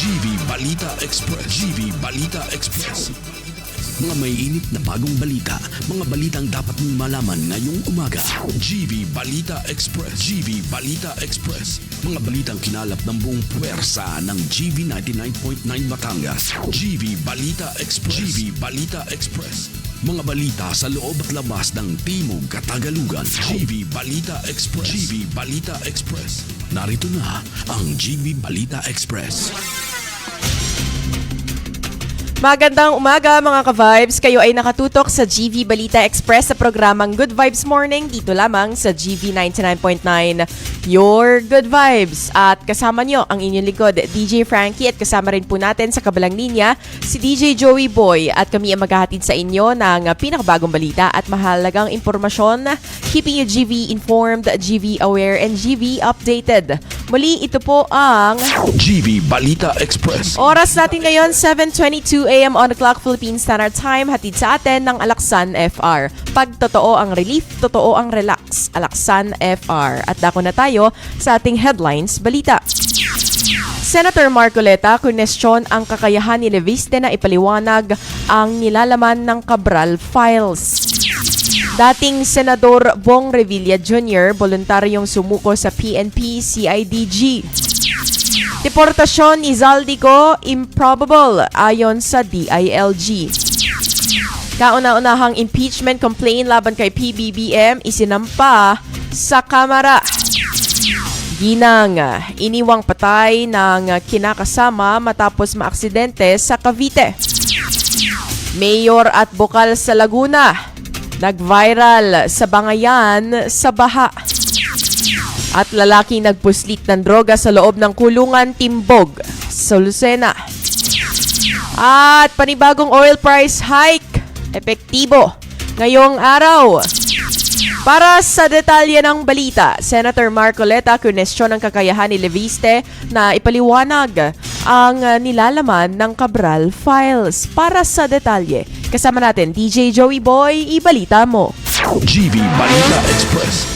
GV Balita Express. GV Balita Express. Mga may init na bagong balita, mga balitang dapat mong malaman ngayong umaga. GV Balita Express. GV Balita Express. Mga balitang kinalap ng buong puwersa ng GV 99.9 Batangas. GV Balita Express. GV Balita Express. Mga balita sa loob at labas ng Timog Katagalugan. GV Balita Express. GV Balita Express. Narito na ang GV Balita Express. Magandang umaga mga ka-vibes. Kayo ay nakatutok sa GV Balita Express sa programang Good Vibes Morning dito lamang sa GV 99.9 Your Good Vibes. At kasama nyo ang inyong likod, DJ Frankie, at kasama rin po natin sa kabilang linya si DJ Joey Boy. At kami ang maghahatid sa inyo ng pinakabagong balita at mahalagang impormasyon, keeping you GV informed, GV aware, and GV updated. Muli, ito po ang GV Balita Express. oras natin ngayon, 7:22 a.m. on the clock, Philippine Standard Time. Hatid sa atin ng Alaksan FR. Pag totoo ang relief, totoo ang relax. Alaksan FR. At dako na tayo sa ating headlines balita. Senator Marcoleta kunestyon ang kakayahan ni Leviste na ipaliwanag ang nilalaman ng Cabral files. Dating Senador Bong Revilla Jr. voluntaryong sumuko sa PNP-CIDG. Deportasyon ni Zaldico improbable ayon sa DILG. Kauna-unahang impeachment complaint laban kay PBBM isinampa sa Kamara. Ginang, iniwang patay ng kinakasama matapos maaksidente sa Cavite. Mayor at bokal sa Laguna, nag-viral sa Bangayan sa baha. At lalaking nagpuslit ng droga sa loob ng kulungan Timbog sa Lucena. At panibagong oil price hike, epektibo ngayong araw. Para sa detalye ng balita, Senator Marcoleta kunestyon ang kakayahan ni Leviste na ipaliwanag ang nilalaman ng Cabral files. Para sa detalye, kasama natin DJ Joey Boy, ibalita mo. GV Balita Express.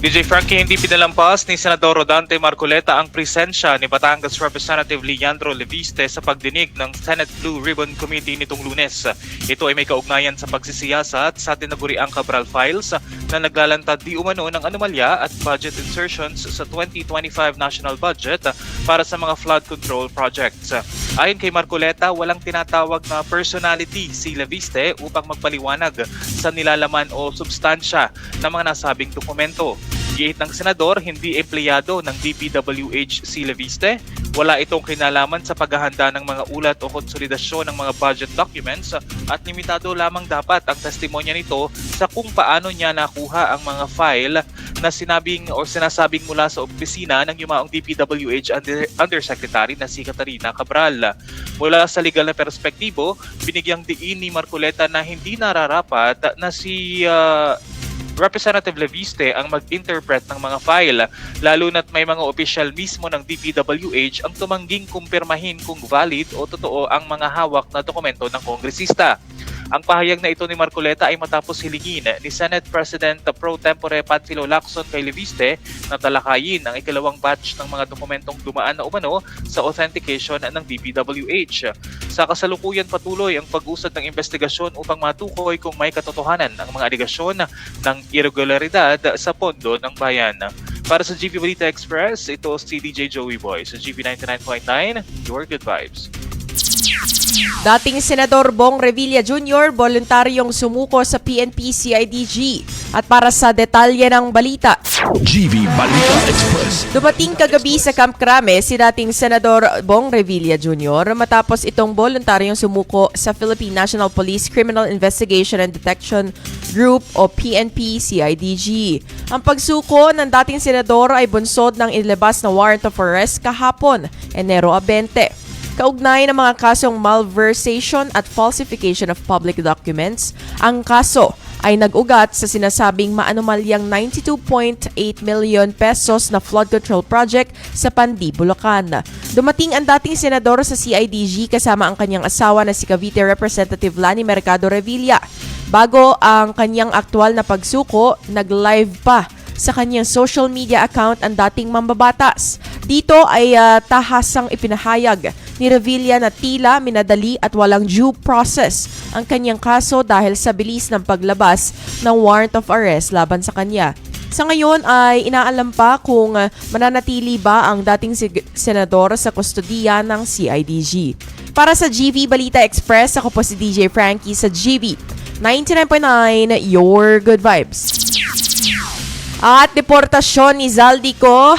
DJ Frankie, hindi pinalampas ni Senador Rodante Marcoleta ang presensya ni Batangas Representative Leandro Leviste sa pagdinig ng Senate Blue Ribbon Committee nitong Lunes. Ito ay may kaugnayan sa pagsisiyasat sa tinaguriang Cabral files na naglalantad di umano ng anomalya at budget insertions sa 2025 national budget para sa mga flood control projects. Ayon kay Marcoleta, walang tinatawag na personality si Leviste upang magpaliwanag sa nilalaman o substansya ng mga nasabing dokumento. Gihit ng senador, hindi empleyado ng DPWH si Leviste. Wala itong kinalaman sa paghahanda ng mga ulat o konsolidasyon ng mga budget documents at limitado lamang dapat ang testimonya nito sa kung paano niya nakuha ang mga file na sinasabing mula sa opisina ng yumaong DPWH Undersecretary na si Catarina Cabral. Mula sa legal na perspektibo, binigyang diin ni Marcoleta na hindi nararapat na si Representative Leviste ang mag-interpret ng mga file, lalo na't may mga opisyal mismo ng DPWH ang tumangging kumpirmahin kung valid o totoo ang mga hawak na dokumento ng kongresista. Ang pahayag na ito ni Marcoleta ay matapos hilingin ni Senate President Pro Tempore Panfilo Lacson kay Leviste na talakayin ang ikalawang batch ng mga dokumentong dumaan na umano sa authentication ng DPWH. Sa kasalukuyan patuloy ang pag-usad ng investigasyon upang matukoy kung may katotohanan ang mga aligasyon ng irregularidad sa pondo ng bayan. Para sa GV Balita Express, ito si DJ Joey Boy sa GV 99.9, Your Good Vibes. Dating Senador Bong Revilla Jr. voluntaryong sumuko sa PNP-CIDG. At para sa detalye ng balita, GV Balita Express. dumating kagabi sa Camp Crame si dating Senador Bong Revilla Jr. matapos itong voluntaryong sumuko sa Philippine National Police Criminal Investigation and Detection Group o PNP-CIDG. Ang pagsuko ng dating senador ay bunsod ng inilabas na warrant of arrest kahapon, Enero 20. Kaugnay ng mga kasong malversation at falsification of public documents, ang kaso ay nag-ugat sa sinasabing maanomalyang 92.8 million pesos na flood control project sa Pandi, Bulacan. Dumating ang dating senador sa CIDG kasama ang kanyang asawa na si Cavite Representative Lani Mercado Revilla. Bago ang kanyang aktual na pagsuko, nag-live pa sa kanyang social media account ang dating mambabatas. Dito ay tahasang ipinahayag ni Revilla na tila minadali at walang due process ang kanyang kaso dahil sa bilis ng paglabas ng warrant of arrest laban sa kanya. Sa ngayon ay inaalam pa kung mananatili ba ang dating senador sa kustodiya ng CIDG. Para sa GV Balita Express, ako po si DJ Frankie sa GV 99.9, Your Good Vibes. At deportasyon ni Zaldico,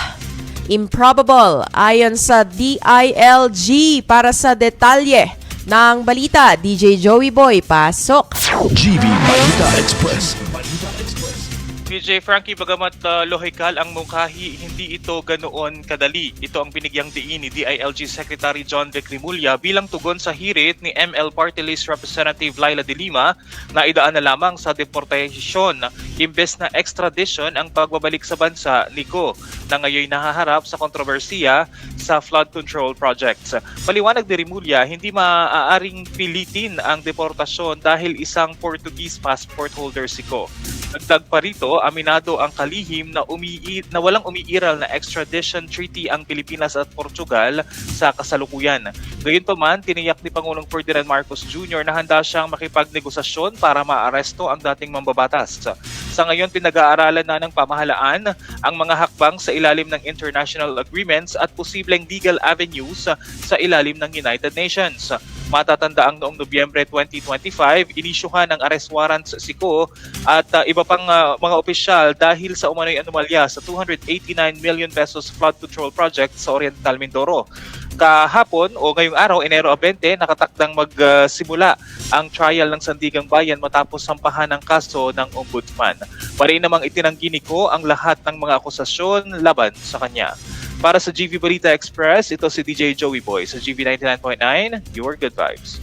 improbable ayon sa DILG. Para sa detalye ng balita, DJ Joey Boy, pasok. GV Balita Express. DJ Frankie, bagamat lohikal ang mungkahi, hindi ito ganoon kadali. Ito ang binigyang diin ni DILG Secretary John Vic Rimulya bilang tugon sa hirit ni ML Party List Representative Laila de Lima na idaan na lamang sa deportasyon imbes na extradition ang pagbabalik sa bansa ni Go na ngayon nahaharap sa kontrobersiya sa flood control projects. Paliwanag ni Rimulya, hindi maaaring pilitin ang deportasyon dahil isang Portuguese passport holder si Go. Dagdag pa rito, aminado ang kalihim na walang umiiral na extradition treaty ang Pilipinas at Portugal sa kasalukuyan. Gayunpaman, tiniyak ni Pangulong Ferdinand Marcos Jr. na handa siyang makipagnegosasyon para maaresto ang dating mambabatas. Sa ngayon, pinag-aaralan na ng pamahalaan ang mga hakbang sa ilalim ng international agreements at posibleng legal avenues sa ilalim ng United Nations. Matatanda ang noong Nobyembre 2025, inisyuhan ng arrest warrants si Go at iba pang mga opisyal dahil sa umano'y anomalya sa 289 million pesos flood control project sa Oriental Mindoro. Kahapon o ngayong araw, Enero 20, nakatakdang magsimula ang trial ng Sandigang Bayan matapos sampahan ng kaso ng Ombudsman. Pari namang itinanggi ni Go ang lahat ng mga akusasyon laban sa kanya. Para sa GV Balita Express, ito si DJ Joey Boy sa GV 99.9, Your Good Vibes.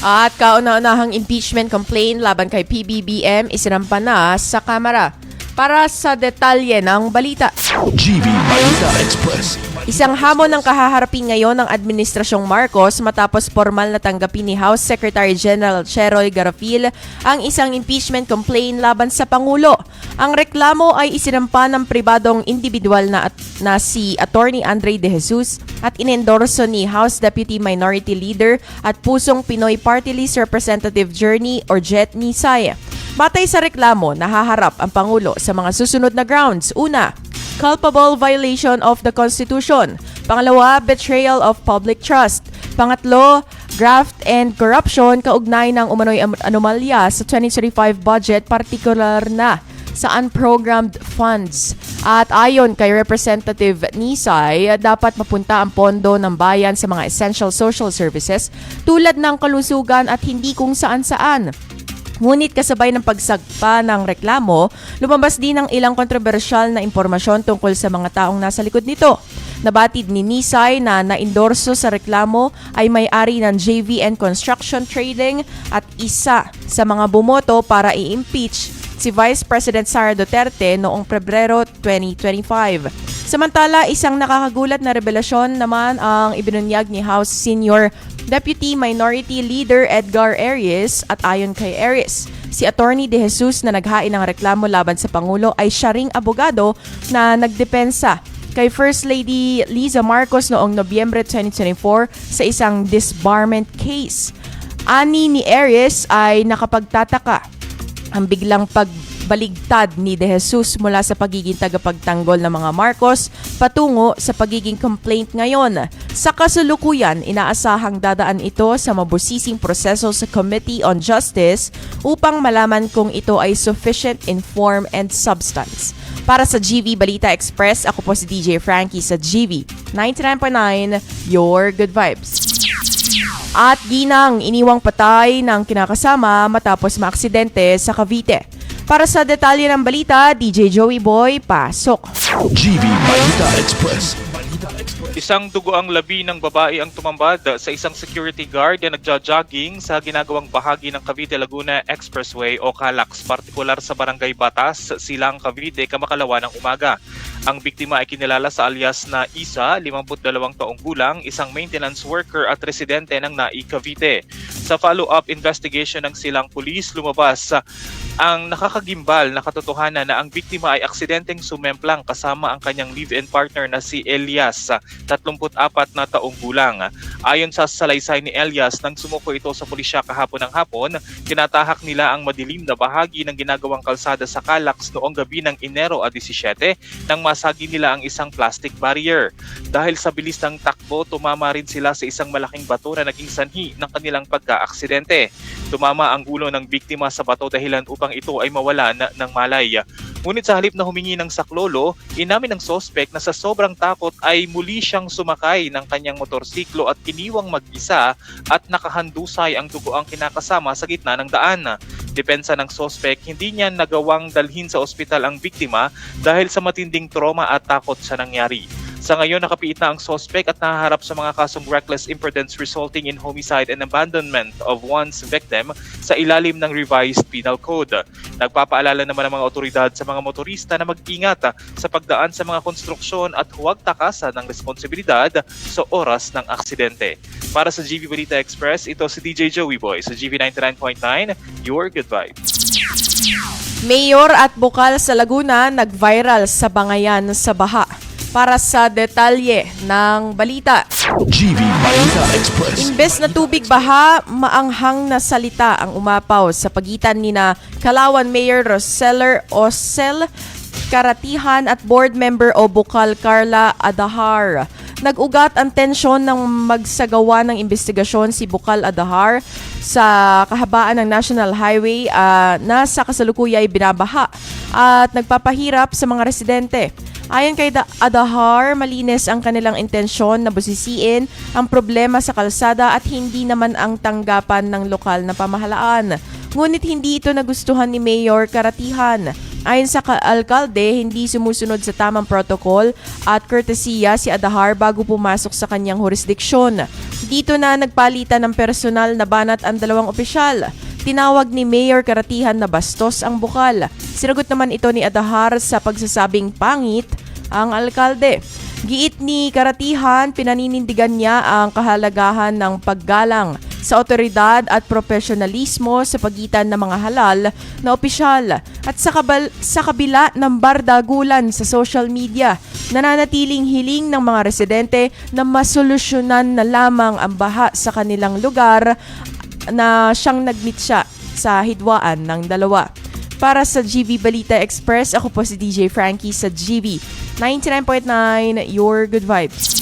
At kauna-unahang impeachment complaint laban kay PBBM isinampa na sa Kamara. Para sa detalye ng balita, GV Balita Express. Isang hamon ang kahaharapin ngayon ng Administrasyong Marcos matapos formal na tanggapin ni House Secretary General Cheroy Garafil ang isang impeachment complaint laban sa Pangulo. Ang reklamo ay isinampa ng pribadong individual na si Attorney Andre De Jesus at inendorso ni House Deputy Minority Leader at Pusong Pinoy Party List Representative Journey or Jet Nisay. Batay sa reklamo, nahaharap ang Pangulo sa mga susunod na grounds. Una, culpable violation of the Constitution. Pangalawa, betrayal of public trust. Pangatlo, graft and corruption kaugnay ng umano'y anomalya sa 2025 budget, partikular na sa unprogrammed funds. At ayon kay Representative Nisay, dapat mapunta ang pondo ng bayan sa mga essential social services tulad ng kalusugan at hindi kung saan-saan. Ngunit kasabay ng pagsagpa ng reklamo, lumabas din ang ilang kontrobersyal na impormasyon tungkol sa mga taong nasa likod nito. Nabatid ni Nisay na naendorso sa reklamo ay may-ari ng JVN Construction Trading at isa sa mga bumoto para i-impeach si Vice President Sara Duterte noong Pebrero 2025. Samantala, isang nakakagulat na revelasyon naman ang ibinunyag ni House Senior Deputy Minority Leader Edgar Arias at ayon kay Arias, si Attorney De Jesus na naghain ng reklamo laban sa Pangulo ay siya ring abogado na nagdepensa kay First Lady Liza Marcos noong Nobyembre 2024 sa isang disbarment case. Ani ni Arias ay nakapagtataka ang biglang pagbaligtad ni De Jesus mula sa pagiging tagapagtanggol ng mga Marcos patungo sa pagiging complaint ngayon. Sa kasalukuyan, inaasahang dadaan ito sa mabusising proseso sa Committee on Justice upang malaman kung ito ay sufficient in form and substance. Para sa GV Balita Express, ako po si DJ Frankie sa GV 99.9, Your Good Vibes. At ginang iniwang patay ng kinakasama matapos maaksidente sa Cavite. Para sa detalye ng balita, DJ Joey Boy, pasok. GV Balita Express. Isang dugoang labi ng babae ang tumambad sa isang security guard na nagja-jogging sa ginagawang bahagi ng Cavite-Laguna Expressway o CALAX, partikular sa Barangay Batas, Silang, Cavite, kamakalawa ng umaga. Ang biktima ay kinilala sa alias na Isa, 52 taong gulang, isang maintenance worker at residente ng Nai, Cavite. Sa follow-up investigation ng Silang Police, lumabas ang nakakagimbal na katotohanan na ang biktima ay aksidenteng sumemplang kasama ang kanyang live-in partner na si Elias, 34 na taong gulang. Ayon sa salaysay ni Elias, nang sumuko ito sa pulisya kahapon ng hapon, tinatahak nila ang madilim na bahagi ng ginagawang kalsada sa Calax noong gabi ng Enero 17 nang masagi nila ang isang plastic barrier. Dahil sa bilis ng takbo, tumama rin sila sa isang malaking bato na naging sanhi ng kanilang pagka-aksidente. Tumama ang ulo ng biktima sa bato dahilan upang ito ay mawala ng malay. Ngunit sa halip na humingi ng saklolo, inamin ng sospek na sa sobrang takot ay muli siyang sumakay ng kanyang motorsiklo at iniwang mag-isa at nakahandusay ang dugo ang kinakasama sa gitna ng daan. Depensa ng sospek, hindi niya nagawang dalhin sa ospital ang biktima dahil sa matinding trauma at takot sa nangyari. Sa ngayon, nakapiit na ang sospek at nahaharap sa mga kasong reckless imprudence resulting in homicide and abandonment of one's victim sa ilalim ng revised penal code. Nagpapaalala naman ang mga otoridad sa mga motorista na mag-ingat sa pagdaan sa mga konstruksyon at huwag takasan ng responsibilidad sa oras ng aksidente. Para sa GV Balita Express, ito si DJ Joey Boy sa GV 99.9, your good vibes. Mayor at bukal sa Laguna nag-viral sa bangayan sa baha. Para sa detalye ng balita. GV Balita Express. Imbes na tubig baha, maanghang na salita ang umapaw sa pagitan nina Calauan Mayor Roseller Ocel Karatihan at board member o Bukal Carla Adahar. Nag-ugat ang tensyon ng magsagawa ng investigasyon si Bukal Adahar sa kahabaan ng National Highway na sa kasalukuyan ay binabaha at nagpapahirap sa mga residente. Ayon kay Adahar, malinis ang kanilang intensyon na busisiin ang problema sa kalsada at hindi naman ang tanggapan ng lokal na pamahalaan. Ngunit hindi ito nagustuhan ni Mayor Karatihan. Ayon sa alkalde, hindi sumusunod sa tamang protocol at courtesya si Adahar bago pumasok sa kanyang jurisdiksyon. Dito na nagpalitan ng personal na banat ang dalawang opisyal. Tinawag ni Mayor Karatihan na bastos ang bukal. Sinagot naman ito ni Adahar sa pagsasabing pangit ang alkalde. Giit ni Karatihan, pinaninindigan niya ang kahalagahan ng paggalang sa otoridad at profesionalismo sa pagitan ng mga halal na opisyal. At sa kabila ng bardagulan sa social media, nananatiling hiling ng mga residente na masolusyonan na lamang ang baha sa kanilang lugar na siyang nag-meet siya sa hidwaan ng dalawa. Para sa GV Balita Express, ako po si DJ Frankie sa GV 99.9, your good vibes.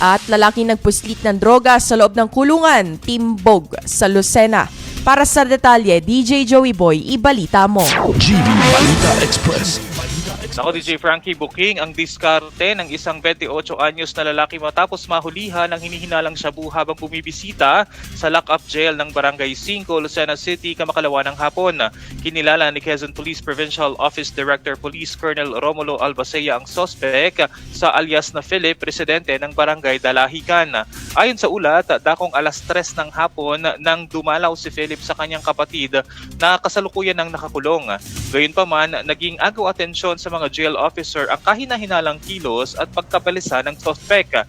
At lalaking nagpuslit ng droga sa loob ng kulungan, Timbog sa Lucena. Para sa detalye, DJ Joey Boy, ibalita mo. GV Balita Express. Ako, DJ Frankie, booking ang diskarte ng isang 28 anyos na lalaki matapos mahulihan ng hinihinalang shabu habang bumibisita sa lock-up jail ng Barangay 5, Lucena City, kamakalawa ng hapon. Kinilala ni Quezon Police Provincial Office Director Police Colonel Romulo Albacea ang sospek sa alias na Philip, presidente ng Barangay Dalahican. Ayon sa ulat, dakong alas 3 ng hapon nang dumalaw si Philip sa kanyang kapatid na kasalukuyan ng nakakulong. Gayunpaman, naging agaw atensyon sa mga jail officer ang kahina-hinalang kilos at pagkabalisa ng sospek.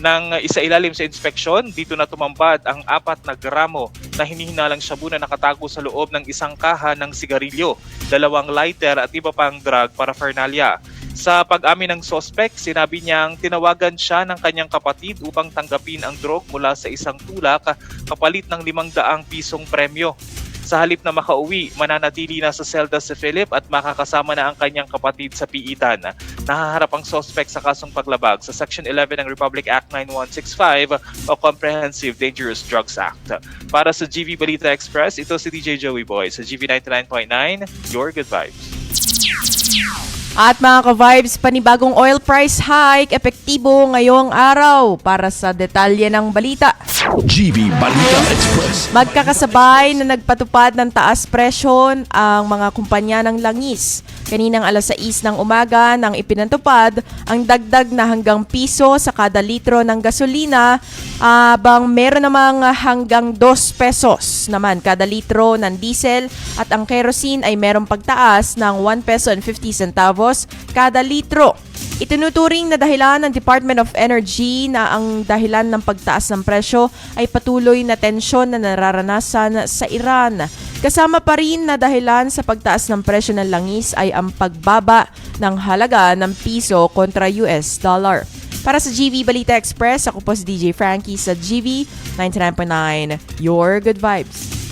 Nang isailalim sa inspeksyon, dito na tumambad ang 4 na gramo na hinihinalang shabu na nakatago sa loob ng isang kaha ng sigarilyo, 2 lighter at iba pang drug paraphernalia. Sa pag-amin ng sospek, sinabi niyang tinawagan siya ng kanyang kapatid upang tanggapin ang drug mula sa isang tulak kapalit ng 500 pisong premyo. Sa halip na makauwi, mananatili na sa selda si Philip at makakasama na ang kanyang kapatid sa piitan. Nahaharap ang suspect sa kasong paglabag sa Section 11 ng Republic Act 9165 o Comprehensive Dangerous Drugs Act. Para sa GV Balita Express, ito si DJ Joey Boy sa GV 99.9, your good vibes. At mga ka-vibes, panibagong oil price hike epektibo ngayong araw. Para sa detalye ng balita. GV Balita Express. Magkakasabay na nagpatupad ng taas presyon ang mga kumpanya ng langis. Kaninang alas 6 ng umaga nang ipinatupad ang dagdag na hanggang piso sa kada litro ng gasolina, bang meron namang hanggang 2 pesos naman kada litro ng diesel at ang kerosene ay merong pagtaas ng 1 peso and 50 centavos kada litro. Itinuturing na dahilan ng Department of Energy na ang dahilan ng pagtaas ng presyo ay patuloy na tensyon na nararanasan sa Iran. Kasama pa rin na dahilan sa pagtaas ng presyo ng langis ay ang pagbaba ng halaga ng piso kontra US dollar. Para sa GV Balita Express, ako po si DJ Frankie sa GV 99.9, Your Good Vibes.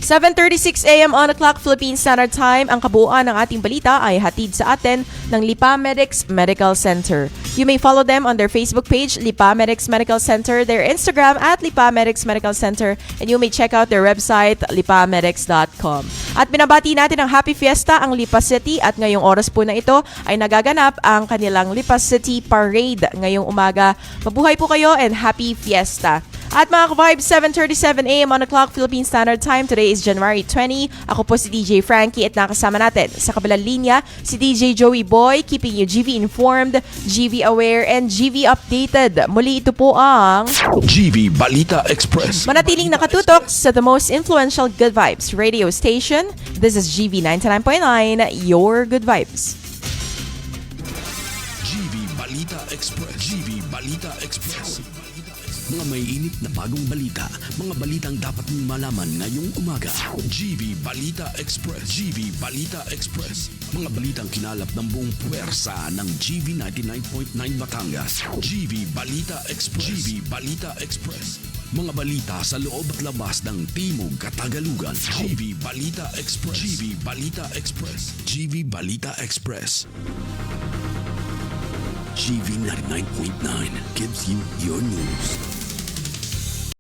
7:36 a.m. on the clock, Philippine Standard Time. Ang kabuuan ng ating balita ay hatid sa atin ng Lipa Medics Medical Center. You may follow them on their Facebook page, Lipa Medics Medical Center, their Instagram at Lipa Medics Medical Center, and you may check out their website, lipamedics.com. At binabati natin ang Happy Fiesta ang Lipa City at ngayong oras po na ito ay nagaganap ang kanilang Lipa City Parade ngayong umaga. Mabuhay po kayo and Happy Fiesta! At mga ka-vibes, 7:37 a.m. on the clock, Philippine Standard Time. Today is January 20. Ako po si DJ Frankie at nakasama natin sa kabilang linya si DJ Joey Boy, keeping you GV informed, GV aware, and GV updated. Muli ito po ang GV Balita Express. manatiling nakatutok sa the most influential Good Vibes radio station. This is GV 99.9, Your Good Vibes. GV Balita Express. GV Balita Express. Mga may init na bagong balita, mga balitang dapat mong malaman ngayong umaga. GV Balita Express. GV Balita Express. Mga balitang kinalap ng buong puwersa ng GV 99.9 Batangas. GV Balita Express. GV Balita Express. Mga balita sa loob at labas ng Timog Katagalugan. GV Balita Express. GV Balita Express. GV Balita Express. GV 99.9 gives you your news.